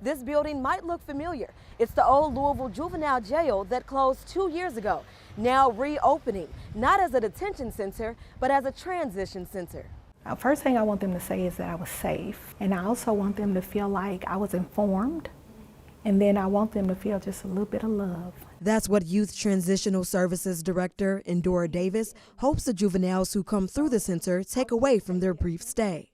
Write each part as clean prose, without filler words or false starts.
this building might look familiar. It's the old Louisville Juvenile Jail that closed 2 years ago, now reopening, not as a detention center, but as a transition center. First thing I want them to say is that I was safe, and I also want them to feel like I was informed, and then I want them to feel just a little bit of love. That's what Youth Transitional Services Director Endora Davis hopes the juveniles who come through the center take away from their brief stay.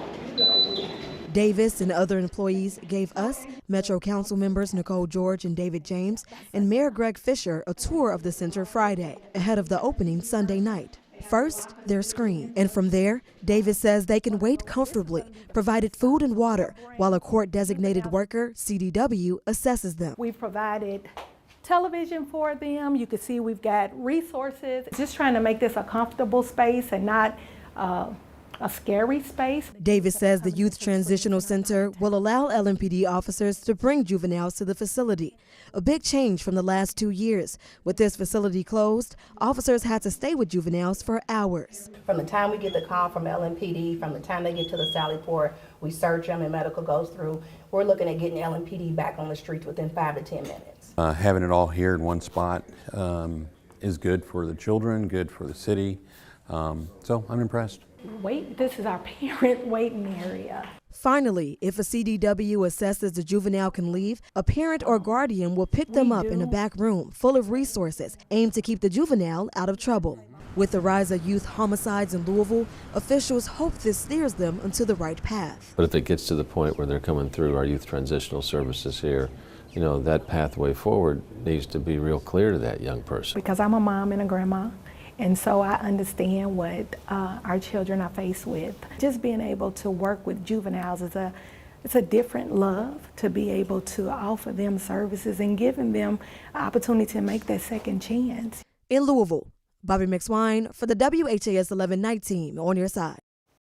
Davis and other employees gave us, Metro Council members Nicole George and David James, and Mayor Greg Fisher a tour of the center Friday, ahead of the opening Sunday night. First, they're screened, and from there, Davis says they can wait comfortably, provided food and water, while a court-designated worker, CDW, assesses them. We've provided television for them. You can see we've got resources. Just trying to make this a comfortable space and not a scary space. Davis says the Youth Transitional Center will allow LMPD officers to bring juveniles to the facility, a big change from the last 2 years. With this facility closed, officers had to stay with juveniles for hours. From the time we get the call from LMPD, from the time they get to the Sally Port, we search them and medical goes through. We're looking at getting LMPD back on the streets within 5 to 10 minutes. Having it all here in one spot is good for the children, good for the city. So I'm impressed. This is our parent waiting area. Finally, if a CDW assesses the juvenile can leave, a parent or guardian will pick them up in a back room full of resources aimed to keep the juvenile out of trouble. With the rise of youth homicides in Louisville, officials hope this steers them onto the right path. But if it gets to the point where they're coming through our youth transitional services here, you know, that pathway forward needs to be real clear to that young person. Because I'm a mom and a grandma, and so I understand what our children are faced with. Just being able to work with juveniles it's a different love to be able to offer them services and giving them an opportunity to make that second chance. In Louisville, Bobby McSwine for the WHAS 11 Night Team on your side.